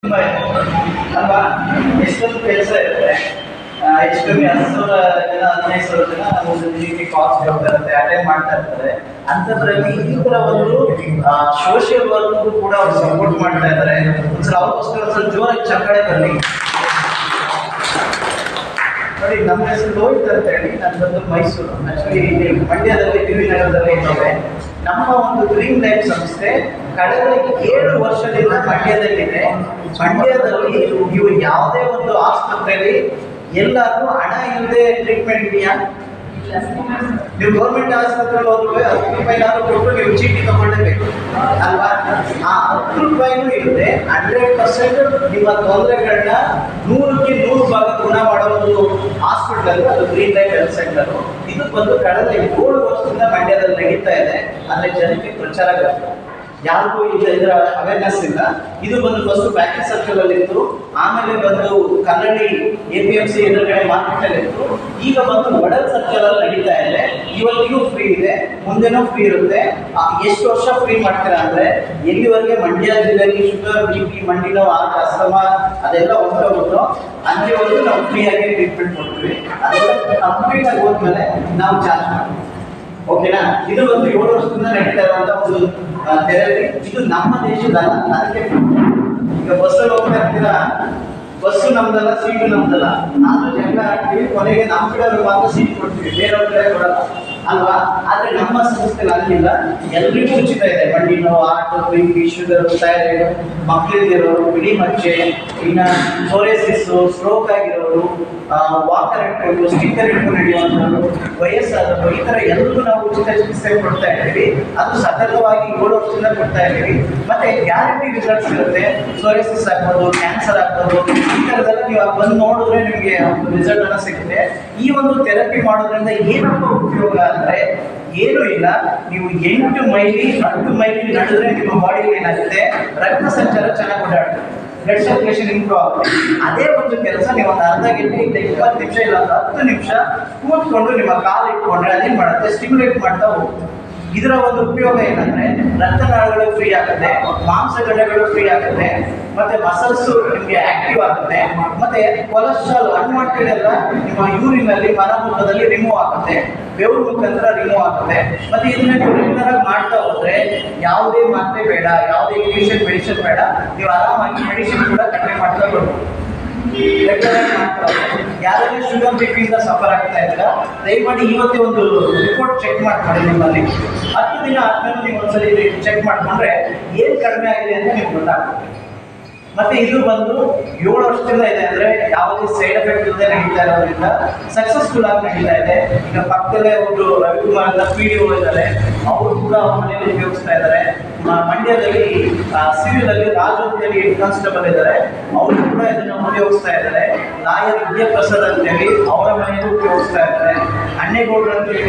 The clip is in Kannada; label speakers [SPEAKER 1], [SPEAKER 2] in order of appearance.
[SPEAKER 1] ಅಲ್ವಾ? ಎಷ್ಟೊಂದು ಕೆಲಸ ಇರುತ್ತೆ. ಎಷ್ಟು ಕಮ್ಮಿ 10,000 ಜನ 15,000 ಜನ ಒಂದು ದಿನಕ್ಕೆ ಕಾಲ್ಸ್ ಬರ್ತಾ ಇರುತ್ತೆ, ಅಟೆಂಡ್ ಮಾಡ್ತಾ ಇರ್ತಾರೆ. ಅಂಥದ್ರಲ್ಲಿ ಈ ಥರ ಒಂದು ಸೋಷಿಯಲ್ ವರ್ಕ್ ಕೂಡ ಅವ್ರು ಸಪೋರ್ಟ್ ಮಾಡ್ತಾ ಇದ್ದಾರೆ. ಒಂದ್ಸಲ ಅವ್ರಿಗೋಸ್ಕರ ಒಂದ್ಸಲ ಜೋರಾಗಿ ಚಪ್ಪಾಳೆ ಬರಲಿ. ನೋಡಿ, ನಮ್ಮ ಹೆಸರು ಲೋಹಿತ್ ಅಂತ ಹೇಳಿ, ನಾನು ಬಂದು ಮೈಸೂರು. ಆಕ್ಚುಲಿ ಇಲ್ಲಿ ಮಂಡ್ಯದಲ್ಲಿ ಟಿವಿ ನಗರದಲ್ಲಿ ಇದ್ದೇವೆ. ನಮ್ಮ ಒಂದು ಡ್ರೀಮ್ ಲೈಫ್ ಸಂಸ್ಥೆ ಕಳೆದ 7 ವರ್ಷದಿಂದ ಮಂಡ್ಯದಲ್ಲಿದೆ. ಮಂಡ್ಯದಲ್ಲಿ ನೀವು ಯಾವುದೇ ಒಂದು ಆಸ್ಪತ್ರೆಯಲ್ಲಿ ಎಲ್ಲಾದ್ರೂ ಹಣ ಇಲ್ಲದೆ ಟ್ರೀಟ್ಮೆಂಟ್ ಇದೆಯಾ? ನೀವು ಗೌರ್ಮೆಂಟ್ ಆಸ್ಪತ್ರೆಗೆ ಹೋದ್ರೆ 10 ರೂಪಾಯಿನಾದ್ರೂ ಕೊಟ್ಟು ನೀವು ಚೀಟಿ ತಗೊಳ್ಳೇಬೇಕು ಅಲ್ವಾ? ಆ 10 ರೂಪಾಯಿನೂ ಇಲ್ಲದೆ 100% ನಿಮ್ಮ ತೊಂದರೆಗಳನ್ನ 100ಕ್ಕೆ 100 ಭಾಗ ಗುಣ ಮಾಡೋ ಒಂದು ಹಾಸ್ಪಿಟಲ್ ಅದು ಗ್ರೀನ್ ಲೈಫ್ ಹೆಲ್ತ್ ಸೆಂಟರ್. ಇದು ಬಂದು ಕಳೆದ 7 ವರ್ಷದಿಂದ ಮಂಡ್ಯದಲ್ಲಿ ನಡೀತಾ ಇದೆ. ಆದರೆ ಜನಕ್ಕೆ ಪ್ರಚಾರ ಯಾರಿಗೂ ಇದರ ಅವೇರ್ನೆಸ್ ಇಲ್ಲ. ಇದು ಬಂದು ಫಸ್ಟ್ ಪ್ಯಾಕೇಜ್ ಸರ್ಕಲ್ ಅಲ್ಲಿ ಇತ್ತು, ಆಮೇಲೆ ಬಂದು ಕನ್ನಡಿ APMC ಎದುರುಗಡೆ ಮಾರ್ಕೆಟ್ ಅಲ್ಲಿ ಇತ್ತು. ಈಗ ಬಂದು ವಡಲ್ ಸರ್ಕಲ್ ಅಲ್ಲಿ ನಡೀತಾ ಇದೆ. ಇವತ್ತಿಗೂ ಫ್ರೀ ಇದೆ, ಮುಂದೆನೂ ಫ್ರೀ ಇರುತ್ತೆ. ಎಷ್ಟು ವರ್ಷ ಫ್ರೀ ಮಾಡ್ತೀರಾ ಅಂದ್ರೆ ಎಲ್ಲಿವರೆಗೆ ಮಂಡ್ಯ ಜಿಲ್ಲೆಯಲ್ಲಿ ಶುಗರ್, BP, ಮಂಡಿ ನೋವು, ಅಸ್ತಮಾ ಅದೆಲ್ಲ ಹೊಂಟೋಗುತ್ತೋ ಅಲ್ಲಿವರೆಗೂ ನಾವು ಫ್ರೀ ಆಗಿ ಟ್ರೀಟ್ಮೆಂಟ್ ಕೊಡ್ತೀವಿ. ಅದೆಲ್ಲ ಕಂಪ್ಲೀಟ್ ಆಗಿ ಹೋದ್ಮೇಲೆ ನಾವು ಚಾರ್ಜ್ ಮಾಡ್ತೀವಿ. ಓಕೆನಾ? ಇದು ಒಂದು 7 ವರ್ಷದಿಂದ ನಡೀತಾ ಇರುವಂತ ಒಂದು ಥೆರಪಿ. ಇದು ನಮ್ಮ ದೇಶದಲ್ಲ. ಅದಕ್ಕೆ ಈಗ ಬಸ್ಸಲ್ಲಿ ಹೋಗ್ತಾ ಇರ್ತೀರಾ, ಬಸ್ಸು ನಮ್ದಲ್ಲ, ಸೀಟು ನಮ್ದಲ್ಲ. ನಾನು ಜಗಳ ಆಡ್ತೀವಿ, ಕೊನೆಗೆ ನಮ್ಮ ಕಡೆ ಮಾತ್ರ ಸೀಟ್ ಕೊಡ್ತೀವಿ, ಬೇರೆಯವ್ರ ಕಡೆ ಕೊಡಲ್ಲ ಅಲ್ವಾ? ಆದ್ರೆ ನಮ್ಮ ಸಂಸ್ಥೆಯಲ್ಲಿ ಅಲ್ಲಿಲ್ಲ, ಎಲ್ರಿಗೂ ಉಚಿತ ಇದೆ. ಮಂಡಿ ನೋವು, ಹಾರ್ಟ್, BP, ಶುಗರ್, ಥೈರಾಯ್ಡ್, ಮಕ್ಕಳಿರೋರು, ಬಿಳಿ ಮಚ್ಚೆ, ಇನ್ನ ಸೋರಿಯಾಸಿಸ್, ಸ್ಟ್ರೋಕ್ ಆಗಿರೋರು, ವಾಕರ್ ಇಟ್ಕೊಂಡು ಸ್ಟಿಕ್ಕರ್ ಇಟ್ಕೊಂಡು ನಡೆಯುವಂಥವ್ರು, ವಯಸ್ಸಾದವರು, ಈ ಥರ ಎಲ್ಲರೂ ನಾವು ಉಚಿತ ಚಿಕಿತ್ಸೆ ಕೊಡ್ತಾ ಇದ್ದೀವಿ. ಅದು ಸತತವಾಗಿ 7 ವರ್ಷದಿಂದ ಕೊಡ್ತಾ ಇದ್ದೀವಿ. ಮತ್ತೆ ಗ್ಯಾರಂಟಿ ರಿಸಲ್ಟ್ಸ್ ಇರುತ್ತೆ. ಸೋರಿಯಾಸಿಸ್ ಆಗ್ಬೋದು, ಕ್ಯಾನ್ಸರ್ ಆಗ್ಬೋದು, ಈ ಥರದೆಲ್ಲ ನೀವು ಬಂದು ನೋಡಿದ್ರೆ ನಿಮಗೆ ಒಂದು ರಿಸಲ್ಟ್ ಅನ್ನ ಸಿಗುತ್ತೆ. ಈ ಒಂದು ಥೆರಪಿ ಮಾಡೋದ್ರಿಂದ ಏನಪ್ಪ ಉಪಯೋಗ ಅಂದ್ರೆ ಏನೂ ಇಲ್ಲ. ನೀವು 8 ಮೈಲಿ 10 ಮೈಲಿ ನಡೆದ್ರೆ ನಿಮ್ಮ ಬಾಡಿಗೆ ಏನಾಗುತ್ತೆ, ರಕ್ತ ಸಂಚಾರ ಚೆನ್ನಾಗಿ ಓಡಾಡುತ್ತೆ, ಬ್ಲಡ್ ಸರ್ಕ್ಯುಲೇಷನ್ ಇಂಪ್ರೂವ್ ಆಗುತ್ತೆ. ಅದೇ ಒಂದು ಕೆಲಸ ನೀವು ಒಂದು ಅರ್ಧ ಗಂಟೆ ಇಲ್ಲ 20 ನಿಮಿಷ ಇಲ್ಲ 10 ನಿಮಿಷ ಕೂತ್ಕೊಂಡು ನಿಮ್ಮ ಕಾಲು ಇಟ್ಕೊಂಡ್ರೆ ಅದೇನು ಮಾಡುತ್ತೆ, ಸ್ಟಿಮ್ಯುಲೇಟ್ ಮಾಡ್ತಾ ಹೋಗುತ್ತೆ. ಇದರ ಒಂದು ಉಪಯೋಗ ಏನಂದ್ರೆ ರಕ್ತನಾಳಗಳು ಫ್ರೀ ಆಗುತ್ತೆ, ಮಾಂಸಖಂಡಗಳು ಫ್ರೀ ಆಗುತ್ತೆ, ಮತ್ತೆ ಮಸಲ್ಸ್ ನಿಮಗೆ ಆಕ್ಟಿವ್ ಆಗುತ್ತೆ, ಮತ್ತೆ ಕೊಲೆಸ್ಟ್ರಾಲ್ ಅನ್ವಾಂಟೆಡ್ ಎಲ್ಲ ನಿಮ್ಮ ಯೂರಿನ್ ಅಲ್ಲಿ ಮಲಮೂತ್ರದಲ್ಲಿ ರಿಮೂವ್ ಆಗುತ್ತೆ, ಬೆವರು ಮುಖಾಂತರ ರಿಮೂವ್ ಆಗುತ್ತೆ. ಮತ್ತೆ ಇದನ್ನ ನೀವು ರೆಗ್ಯುಲರ್ ಆಗಿ ಮಾಡ್ತಾ ಹೋದ್ರೆ ಯಾವುದೇ ಮಾತ್ರೆ ಬೇಡ, ಯಾವುದೇ ಇಂಗ್ಲಿಷನ್ ಮೆಡಿಸಿನ್ ಬೇಡ, ನೀವು ಆರಾಮಾಗಿ ಮೆಡಿಸಿನ್ ಕೂಡ ಕಡಿಮೆ ಮಾಡ್ತಾ ಬರ್ಬೋದು. ಯಾರಾದ್ರೂ ಶುಗರ್ BP ಇಂದ ಸಫರ್ ಆಗ್ತಾ ಇದ್ದೀರಾ, ದಯಮಾಡಿ ಇವತ್ತೇ ಒಂದು ರಿಪೋರ್ಟ್ ಚೆಕ್ ಮಾಡ್ಕೊಳ್ಳಿ. ನಿಮ್ಮಲ್ಲಿ 10 ದಿನ ಆದ್ಮೇಲೆ ನೀವು ಒಂದ್ಸಲಿ ಚೆಕ್ ಮಾಡ್ಕೊಂಡ್ರೆ ಏನ್ ಕಡಿಮೆ ಆಗಿದೆ ಅಂತ ನಿಮ್ಗೆ ಗೊತ್ತಾಗುತ್ತೆ. ಮತ್ತೆ ಇದು ಬಂದು 7 ವರ್ಷದಿಂದ ಇದೆ ಅಂದ್ರೆ ಯಾವುದೇ ಸೈಡ್ ಎಫೆಕ್ಟ್ ಇಲ್ಲದೆ ನಡೀತಾ ಇರೋದ್ರಿಂದ ಸಕ್ಸಸ್ಫುಲ್ ಆಗಿ ನಡೀತಾ ಇದೆ. ಈಗ ಪಕ್ಕದಲ್ಲೇ ಒಂದು ರವಿಕುಮಾರ್ ಅಂತ PDO ಇದ್ದಾರೆ, ಅವರು ಕೂಡ ಅವ್ರ ಮನೆಯಲ್ಲಿ ಉಪಯೋಗಿಸ್ತಾ ಇದ್ದಾರೆ. ಮಂಡ್ಯದಲ್ಲಿ ಸಿವಿಲ್ ಅಲ್ಲಿ ರಾಜು ಅಂತೇಳಿ ಹೆಡ್ ಕಾನ್ಸ್ಟೇಬಲ್ ಇದ್ದಾರೆ, ಅವರು ಕೂಡ ಇದನ್ನ ಉಪಯೋಗಿಸ್ತಾ ಇದ್ದಾರೆ. ಲಾಯರ್ ವಿದ್ಯಾಪ್ರಸಾದ್ ಅಂತೇಳಿ ಅವರ ಮನೆಯಲ್ಲಿ ಉಪಯೋಗಿಸ್ತಾ ಇದ್ದಾರೆ. ಅಣ್ಣೇಗೌಡರು ಅಂತೇಳಿ